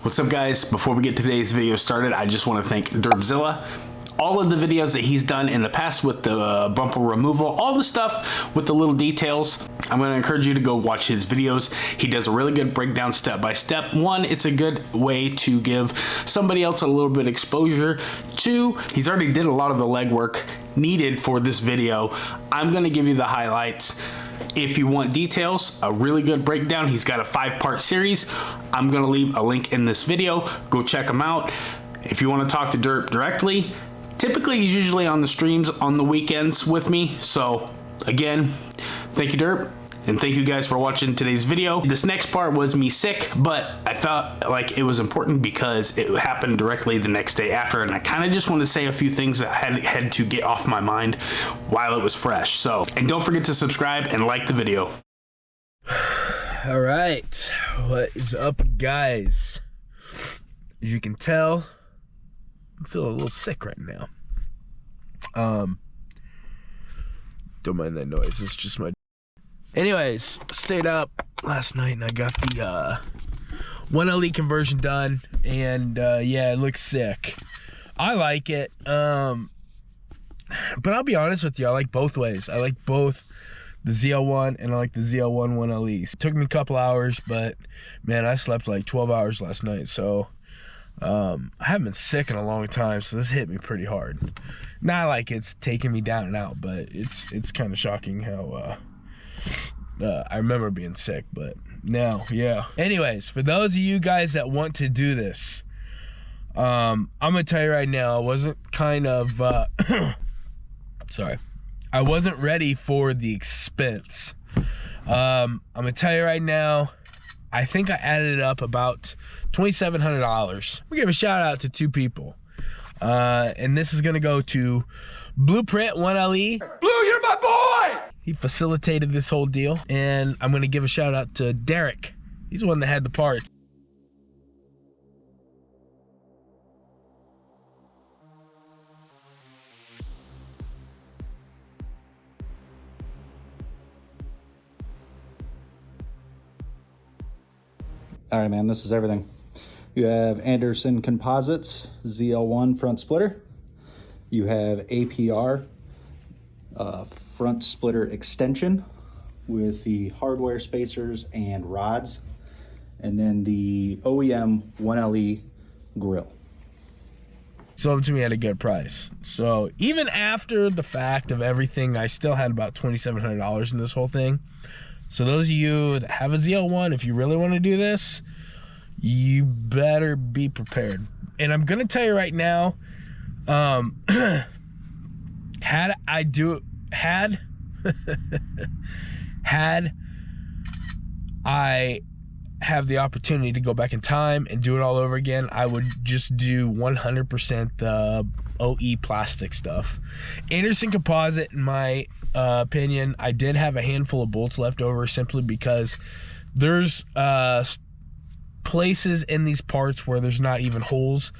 What's up, guys? Before we get today's video started, I just want to thank Carbon. All of the videos that he's done in the past with the bumper removal, all the stuff with the little details, I'm going to encourage you to go watch his videos. He does a really good breakdown step by step. One, it's a good way to give somebody else a little bit exposure. Two, he's already did a lot of the legwork needed for this video. I'm going to give you the highlights. If you want details, a really good breakdown, he's got a 5-part series. I'm going to leave a link in this video. Go check him out. If you want to talk to Derp directly, typically he's usually on the streams on the weekends with me. So again, thank you, Derp, and thank you guys for watching today's video. This next part was me sick, but I felt like it was important because it happened directly the next day after, and I kind of just want to say a few things that had to get off my mind while it was fresh. So, and don't forget to subscribe and like the video. All right, what is up, guys? As you can tell, I'm feeling a little sick right now. Don't mind that noise, it's just my... Anyways, stayed up last night and I got the 1LE conversion done, and yeah, it looks sick. I like it, but I'll be honest with you, I like both ways. I like both the ZL1 and I like the ZL1 1LEs. It took me a couple hours, but man, I slept like 12 hours last night, so I haven't been sick in a long time, so this hit me pretty hard. Not like it's taking me down and out, but it's kind of shocking how I remember being sick, but now, yeah. Anyways, for those of you guys that want to do this, I'm gonna tell you right now, I wasn't sorry, I wasn't ready for the expense. I'm gonna tell you right now, I think I added up about $2,700. We give a shout out to two people, and this is gonna go to Blueprint 1LE. Blue, you're my boy! He facilitated this whole deal, and I'm gonna give a shout out to Derek. He's the one that had the parts. All right, man, this is everything. You have Anderson Composites ZL1 front splitter. You have APR front splitter extension with the hardware spacers and rods, and then the OEM 1LE grill. Sold to me at a good price. So even after the fact of everything, I still had about $2,700 in this whole thing. So those of you that have a ZL1, if you really want to do this, you better be prepared. And I'm gonna tell you right now, had I have the opportunity to go back in time and do it all over again, I would just do 100% the OE plastic stuff. Anderson Composite, in my opinion, I did have a handful of bolts left over simply because there's places in these parts where there's not even holes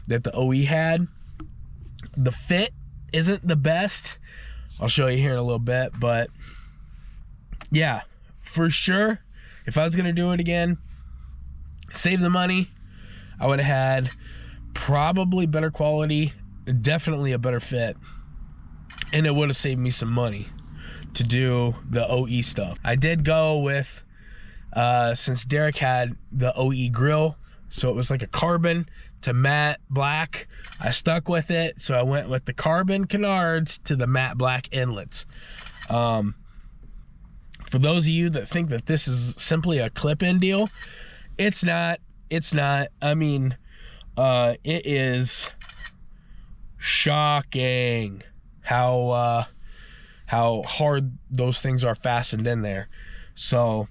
that the OE had. The fit isn't the best. I'll show you here in a little bit, but yeah, for sure, if I was gonna do it again, save the money, I would have had probably better quality, definitely a better fit, and it would have saved me some money to do the OE stuff. I did go with, since Derek had the OE grill, so it was like a carbon to matte black, I stuck with it, so I went with the carbon canards to the matte black inlets. For those of you that think that this is simply a clip-in deal, it's not. I mean, it is shocking how hard those things are fastened in there. So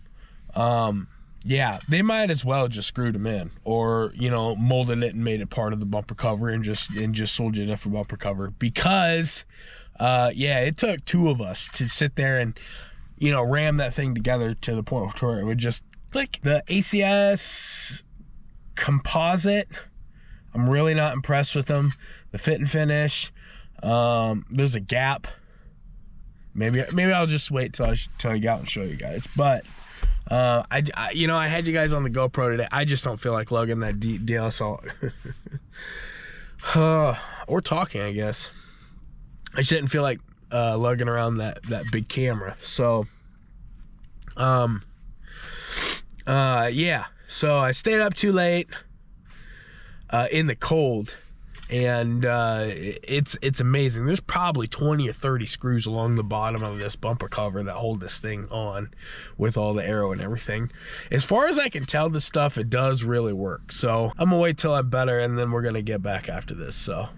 yeah, they might as well just screwed them in, or you know, molded it and made it part of the bumper cover and just sold you a different bumper cover, because yeah, it took two of us to sit there and, you know, ram that thing together to the point where it would just click. The ACS composite, I'm really not impressed with them. The fit and finish, there's a gap. Maybe I'll just wait till I get out and show you guys. But You know, I had you guys on the GoPro today. I just don't feel like lugging that DSLR. Or talking, I guess. I just didn't feel like lugging around that big camera. So, yeah. So I stayed up too late in the cold. And it's amazing. There's probably 20 or 30 screws along the bottom of this bumper cover that hold this thing on with all the aero and everything. As far as I can tell, this stuff, it does really work. So I'm gonna wait till I'm better, and then we're gonna get back after this. So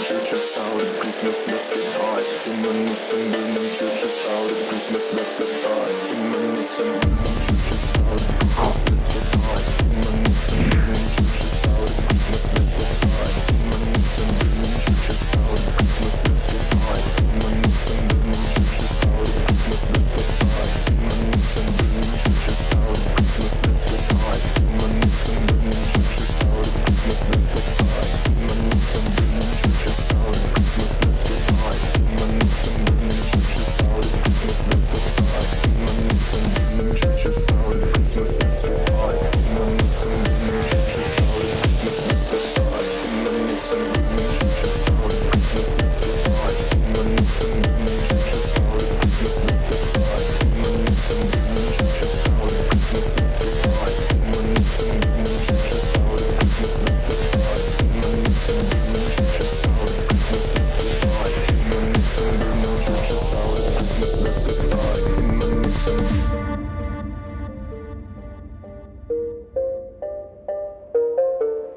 Churches out at Christmas, let's get high. In my Nissan, burning churches out at Christmas, let's get high. In my Nissan, burning churches out at Christmas, let's get high. In my Nissan, burning churches out at Christmas, let's get high. In my Nissan, burning churches out at Christmas, let's get high. In my Nissan, burning churches out at Christmas, let's get high. In my Nissan, burning churches out at Christmas, let's get high. In my Nissan, burning churches out at Christmas, let's get high. In my Nissan, burning churches out at Christmas, let's get high. In my Nissan, burning churches out at Christmas, let's get high. In my Nissan, burning churches out at Christmas, let's get high. In my Nissan, burning churches out at Christmas, let's get high. In my Nissan, burning churches out at Christmas, let's get high. In my Nissan, burning churches out at Christmas, let's get high. In my Nissan, burning churches out at Christmas, let's get high. In my Nissan, burning churches out at Christmas, let's get high. In my Nissan, burning churches out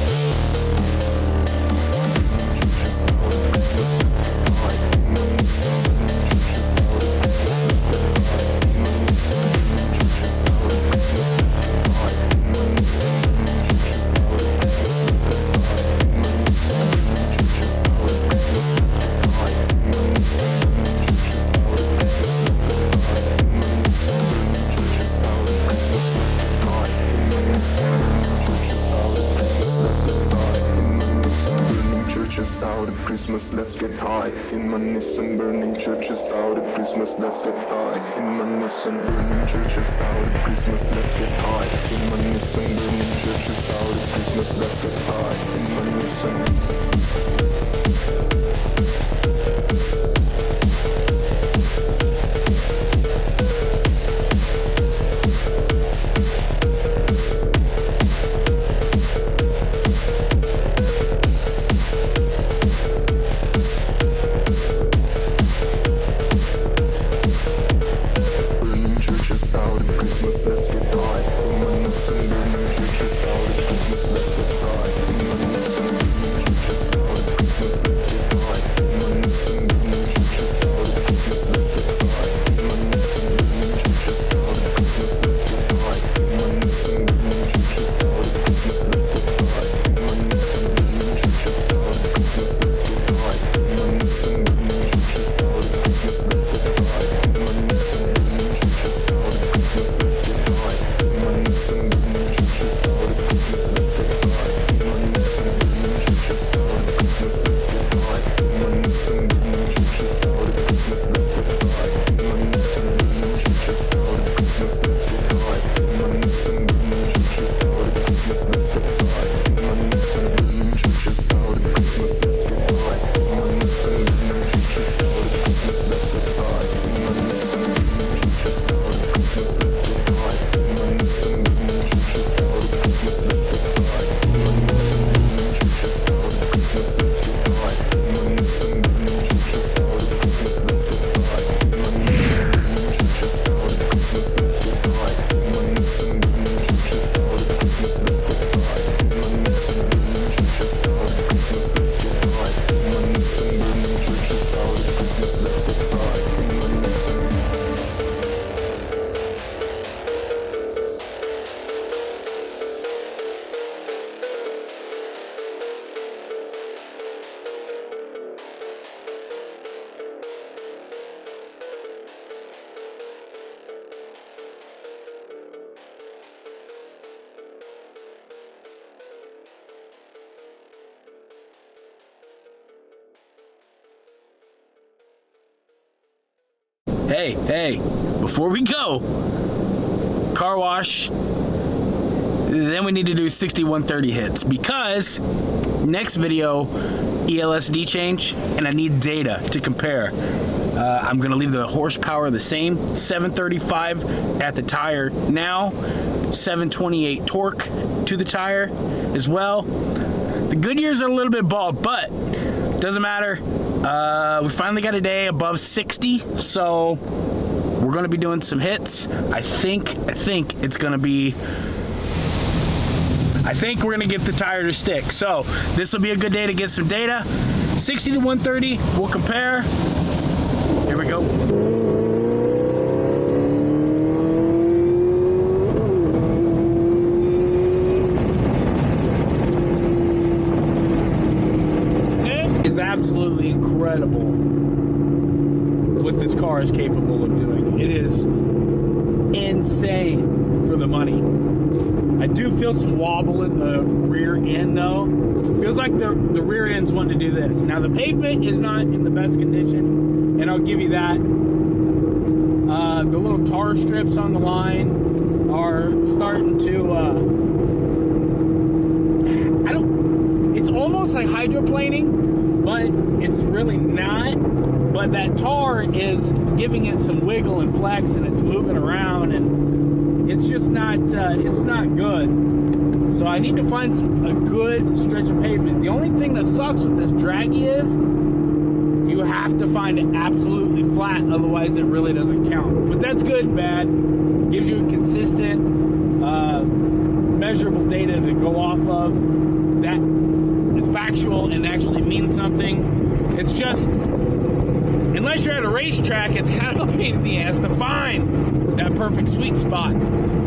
at Christmas, let's get high. In my Nissan, burning churches out at Christmas, let's get high. In my Nissan. Christmas, let's get high. In my Nissan, burning churches out at Christmas, let's get high. In my Nissan, burning churches out at Christmas, let's get high. In my Nissan, burning churches out at Christmas, let's get high. In my Nissan. Christmas, let's get high. In my Nissan, burning churches out at Christmas, let's get high. In my Nissan, burning churches out at Christmas, let's get high. hey, before we go, car wash, then we need to do 6130 hits, because next video, ELSD change, and I need data to compare. I'm gonna leave the horsepower the same, 735 at the tire now, 728 torque to the tire as well. The Goodyears are a little bit bald, but doesn't matter. We finally got a day above 60, so we're gonna be doing some hits. I think it's gonna be, I think we're gonna get the tire to stick. So this will be a good day to get some data. 60 to 130, we'll compare. Here we go. It is absolutely incredible what this car is capable of doing. It is insane for the money. I do feel some wobble in the rear end though. Feels like the rear end's wanting to do this. Now the pavement is not in the best condition, and I'll give you that. The little tar strips on the line are starting to, it's almost like hydroplaning, but it's really not. But that tar is giving it some wiggle and flex, and it's moving around, and it's just not, it's not good. So I need to find a good stretch of pavement. The only thing that sucks with this draggy is you have to find it absolutely flat, otherwise it really doesn't count. But that's good and bad. Gives you a consistent, measurable data to go off of that is factual and actually means something. It's just, unless you're at a racetrack, it's kind of a pain in the ass to find that perfect sweet spot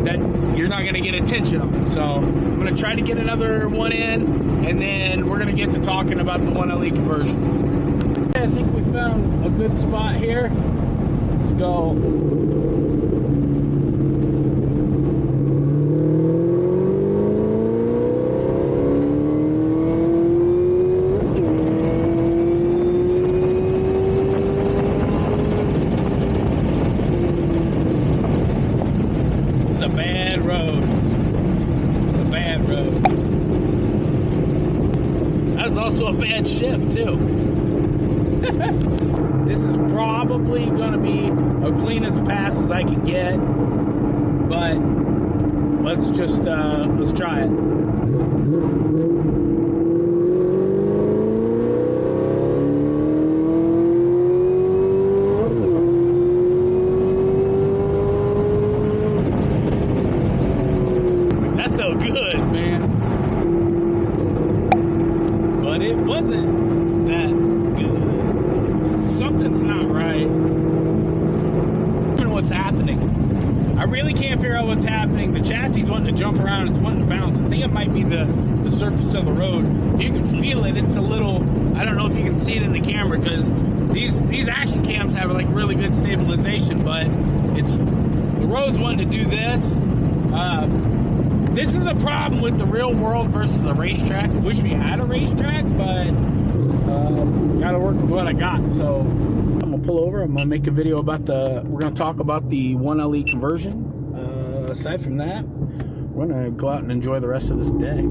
that you're not gonna get attention on. So I'm gonna try to get another one in, and then we're gonna get to talking about the 1LE conversion. I think we found a good spot here. Let's go. Also a bad shift too. This is probably gonna be as clean as pass as I can get, but let's just let's try it. That felt good, man. It wasn't that good. Something's not right. I don't know what's happening. I really can't figure out what's happening. The chassis is wanting to jump around, it's wanting to bounce. I think it might be the surface of the road. You can feel it. It's a little, I don't know if you can see it in the camera, because these action cams have like really good stabilization, but it's, the road's wanting to do this. This is a problem with the real world versus a racetrack. I wish we had a racetrack, but gotta work with what I got. So I'm gonna pull over. I'm gonna make a video about we're gonna talk about the 1LE conversion. Aside from that, we're gonna go out and enjoy the rest of this day.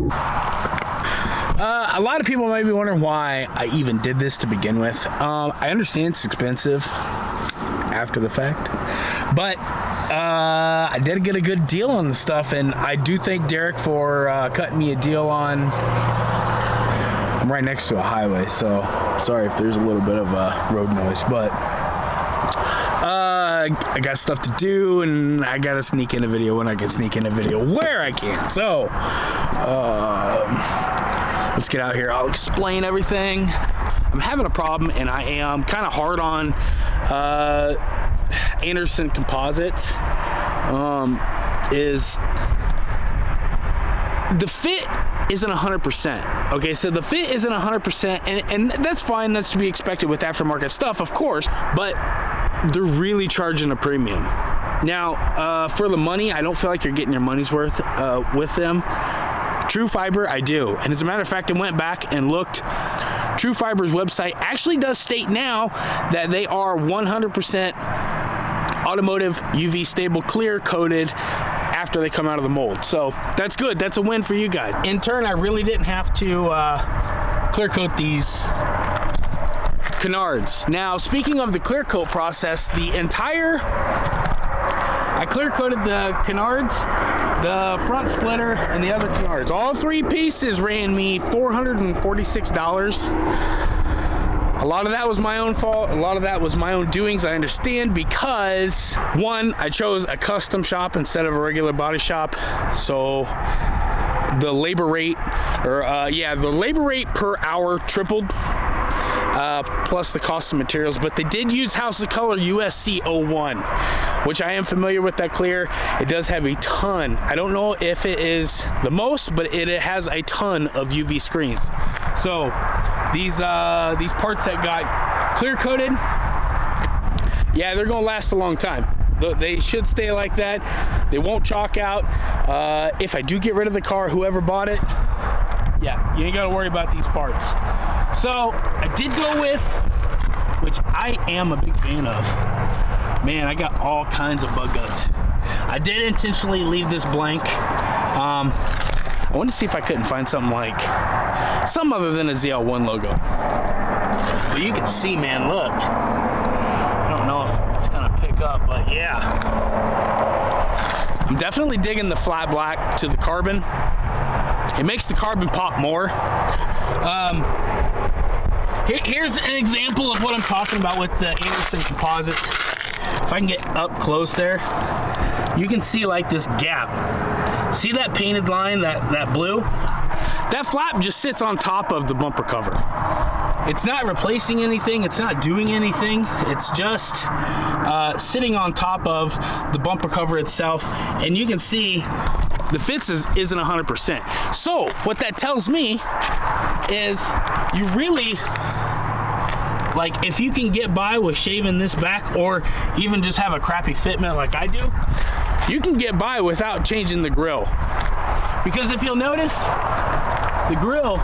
A lot of people might be wondering why I even did this to begin with. I understand it's expensive after the fact, but I did get a good deal on the stuff, and I do thank Derek for cutting me a deal on. I'm right next to a highway, so sorry if there's a little bit of road noise, but I got stuff to do, and I gotta sneak in a video when I can sneak in a video where I can. So let's get out here. I'll explain everything. I'm having a problem, and I am kind of hard on Anderson Composites. Is the fit isn't 100%. Okay, so the fit isn't 100%, and that's fine. That's to be expected with aftermarket stuff, of course, but they're really charging a premium. Now, for the money, I don't feel like you're getting your money's worth with them. True Fiber, I do. And as a matter of fact, I went back and looked. True Fiber's website actually does state now that they are 100% automotive UV stable clear coated after they come out of the mold. So that's good. That's a win for you guys. In turn, I really didn't have to clear coat these canards. Now, speaking of the clear coat process, I clear coated the canards, the front splitter, and the other canards. All 3 pieces ran me $446. A lot of that was my own fault. A lot of that was my own doings. I understand, because one, I chose a custom shop instead of a regular body shop. So the labor rate, the labor rate per hour tripled, plus the cost of materials. But they did use House of Color USC 01, which I am familiar with that clear. It does have a ton. I don't know if it is the most, but it has a ton of UV screens. So these parts that got clear coated, yeah, they're gonna last a long time. They should stay like that. They won't chalk out. If I do get rid of the car, whoever bought it, yeah, you ain't gotta worry about these parts. So I did go with, which I am a big fan of. Man, I got all kinds of bug guts. I did intentionally leave this blank. I wanted to see if I couldn't find something like some other than a ZL1 logo. But you can see, man, look. I don't know if it's gonna pick up, but yeah. I'm definitely digging the flat black to the carbon. It makes the carbon pop more. Here's an example of what I'm talking about with the Anderson composites. If I can get up close there, you can see like this gap. See that painted line, that blue? That flap just sits on top of the bumper cover. It's not replacing anything. It's not doing anything. It's just sitting on top of the bumper cover itself. And you can see the fits isn't 100%. So what that tells me is you really, like, if you can get by with shaving this back, or even just have a crappy fitment like I do, you can get by without changing the grill. Because if you'll notice, the grill,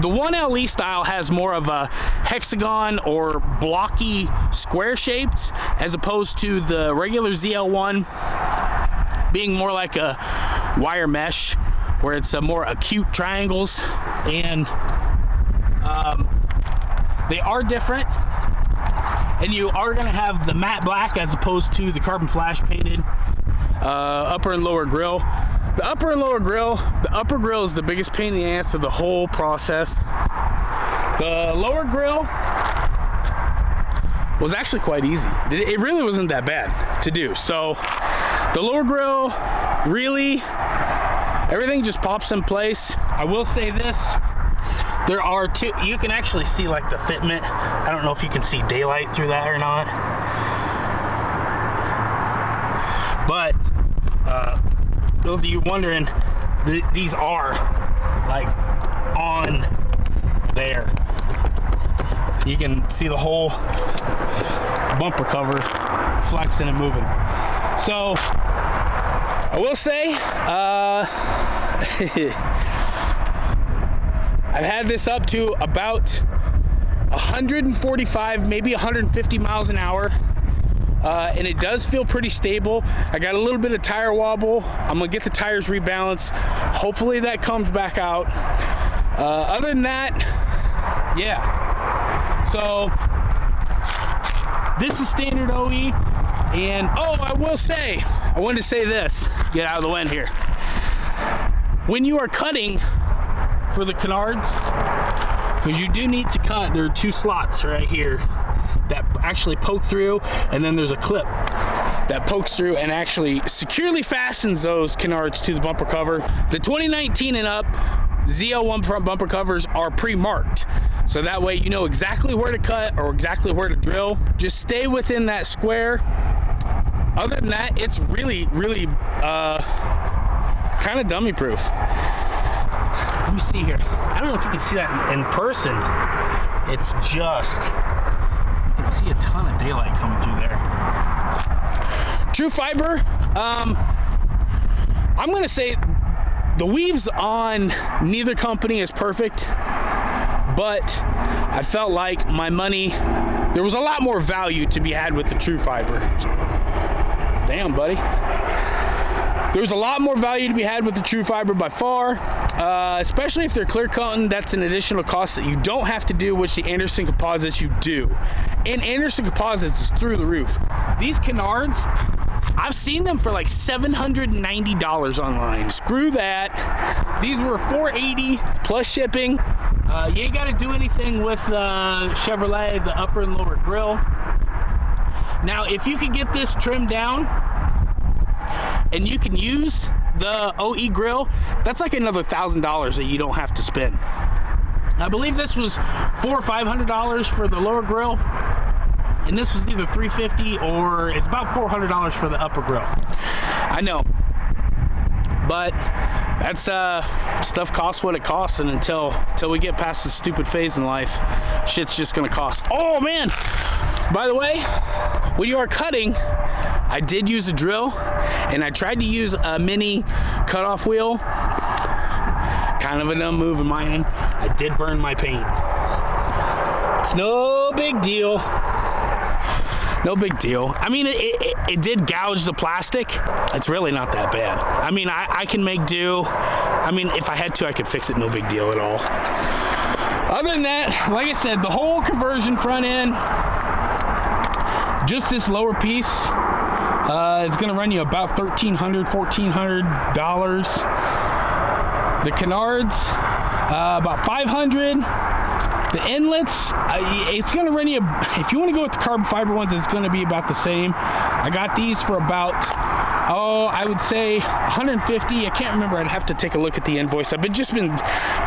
the 1LE style has more of a hexagon or blocky square shaped, as opposed to the regular ZL1 being more like a wire mesh, where it's a more acute triangles. And they are different, and you are going to have the matte black as opposed to the carbon flash painted upper and lower grill. The upper and lower grill, the upper grill is the biggest pain in the ass of the whole process. The lower grill was actually quite easy. It really wasn't that bad to do. So the lower grill, really, everything just pops in place. I will say this. There are two, you can actually see like the fitment. I don't know if you can see daylight through that or not. But those of you wondering, these are like on there. You can see the whole bumper cover flexing and moving. So I will say, I've had this up to about 145, maybe 150 miles an hour. And it does feel pretty stable. I got a little bit of tire wobble. I'm gonna get the tires rebalanced. Hopefully that comes back out. Other than that, yeah. So this is standard OE. And oh, I will say, I wanted to say this, get out of the wind here. When you are cutting for the canards, because you do need to cut, there are 2 slots right here that actually poke through, and then there's a clip that pokes through and actually securely fastens those canards to the bumper cover. The 2019 and up ZL1 front bumper covers are pre-marked, so that way you know exactly where to cut or exactly where to drill. Just stay within that square. Other than that, it's really kind of dummy proof. Let me see here. I don't know if you can see that in person. It's just, you can see a ton of daylight coming through there. True fiber, I'm gonna say the weaves on neither company is perfect, but I felt like my money there was a lot more value to be had with the true fiber. Damn, buddy. There was a lot more value to be had with the true fiber by far, especially if they're clear coating. That's an additional cost that you don't have to do, which the Anderson composites you do. And Anderson composites is through the roof. These canards, I've seen them for like $790 online. Screw that. These were $480 plus shipping. You ain't got to do anything with Chevrolet, the upper and lower grill. Now, if you could get this trimmed down and you can use the OE grill, that's like another $1,000 that you don't have to spend. I believe this was $400 or $500 for the lower grill, and this was either $350 or it's about $400 for the upper grill. I know, but that's stuff costs what it costs, and until we get past this stupid phase in life, shit's just gonna cost. Oh man, by the way, when you are cutting, I did use a drill, and I tried to use a mini cutoff wheel. Kind of a dumb move in my end. I did burn my paint. It's no big deal. No big deal. I mean, it did gouge the plastic. It's really not that bad. I mean, I can make do. I mean, if I had to, I could fix it. No big deal at all. Other than that, like I said, the whole conversion front end, just this lower piece, it's going to run you about $1,300, $1,400. The canards, about $500. The inlets, it's going to run you, if you want to go with the carbon fiber ones, it's going to be about the same. I got these for about, I would say $150. I can't remember. I'd have to take a look at the invoice. I've just been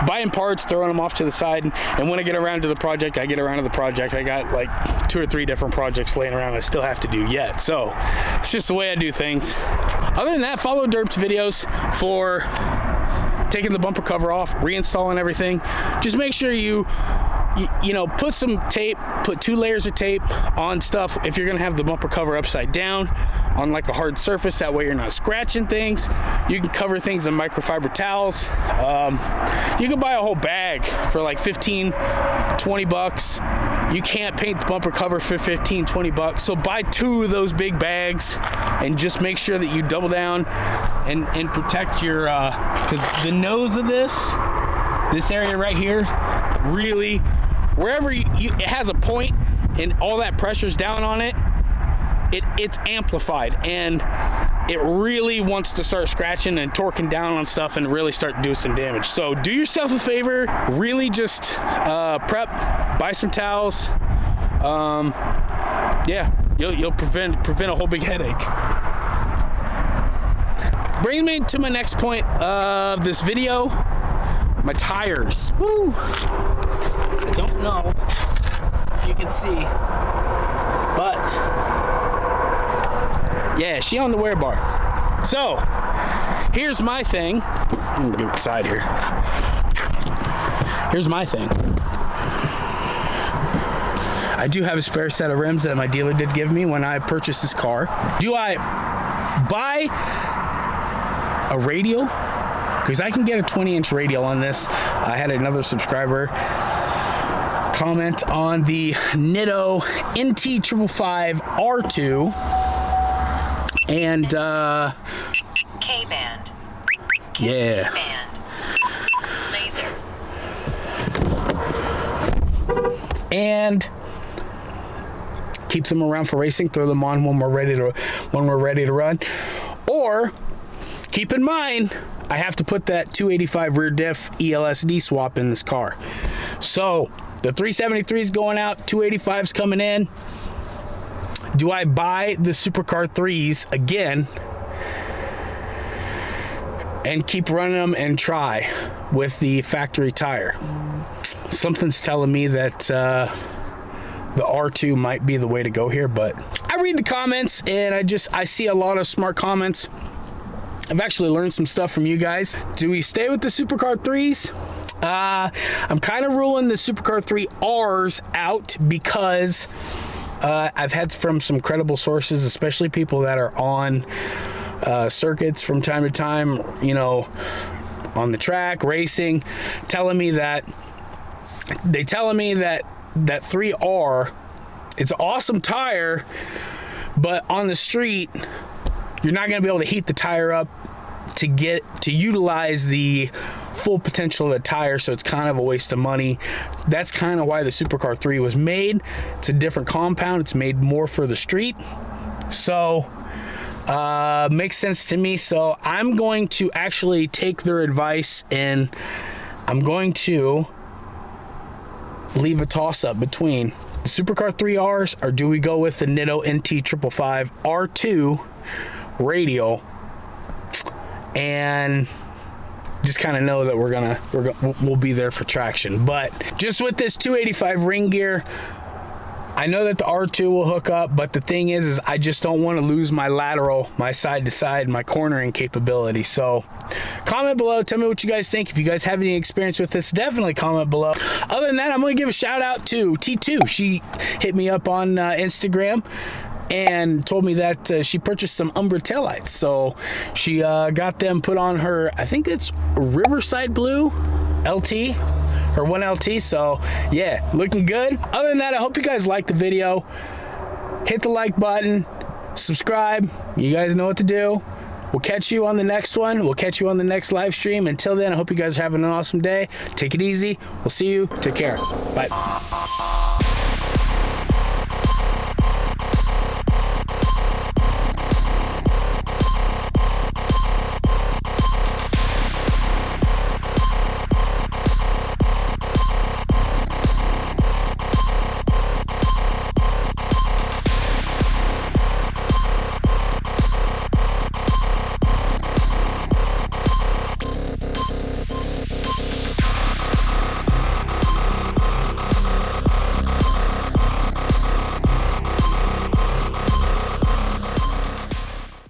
buying parts, throwing them off to the side, and when I get around to the project, I get around to the project. I got like 2 or 3 different projects laying around I still have to do yet. So it's just the way I do things. Other than that, follow Derp's videos for taking the bumper cover off, reinstalling everything. Just make sure you know, put some tape, put 2 layers of tape on stuff if you're gonna have the bumper cover upside down on like a hard surface. That way you're not scratching things. You can cover things in microfiber towels. You can buy a whole bag for like 15, 20 bucks. You can't paint the bumper cover for 15, 20 bucks. So buy 2 of those big bags and just make sure that you double down and protect your, cause the nose of this area right here, really, wherever it has a point and all that pressure's down on it, it's amplified, and it really wants to start scratching and torquing down on stuff and really start to do some damage. So do yourself a favor, really just prep, buy some towels. Yeah, you'll prevent a whole big headache. Brings me to my next point of this video, my tires. Woo! I don't know if you can see, but yeah, she on the wear bar. So here's my thing. I'm gonna give it side here. Here's my thing. I do have a spare set of rims that my dealer did give me when I purchased this car. Do I buy a radial? Because I can get a 20-inch radial on this. I had another subscriber comment on the Nitto NT555 R2 and K-band. Yeah. Band. Laser. And keep them around for racing, throw them on when we're ready to run. Or keep in mind, I have to put that 285 rear diff ELSD swap in this car. So the 373 is going out, 285's coming in. Do I buy the Supercar 3s again and keep running them and try with the factory tire? Something's telling me that the R2 might be the way to go here, but I read the comments and I see a lot of smart comments. I've actually learned some stuff from you guys. Do we stay with the Supercar 3s? I'm kind of ruling the Supercar 3Rs out because I've had from some credible sources, especially people that are on circuits from time to time, you know, on the track, racing, telling me that that 3R It's an awesome tire, but on the street, you're not gonna be able to heat the tire up to utilize the full potential of the tire, so it's kind of a waste of money. That's kind of why the Supercar 3 was made. It's a different compound. It's made more for the street. So, makes sense to me. So I'm going to actually take their advice, and I'm going to leave a toss-up between the Supercar 3Rs, or do we go with the Nitto NT 555 R2 radial, and just kind of know that we'll be there for traction. But just with this 285 ring gear, I know that the R2 will hook up, but the thing is I just don't want to lose my lateral, my side to side, my cornering capability. So comment below, tell me what you guys think. If you guys have any experience with this, definitely comment below. Other than that, I'm going to give a shout out to T2. She hit me up on Instagram and told me that she purchased some Umbra taillights. So she got them put on her, I think it's Riverside Blue LT, or 1LT. So yeah, looking good. Other than that, I hope you guys liked the video. Hit the like button, subscribe. You guys know what to do. We'll catch you on the next one. We'll catch you on the next live stream. Until then, I hope you guys are having an awesome day. Take it easy. We'll see you. Take care. Bye.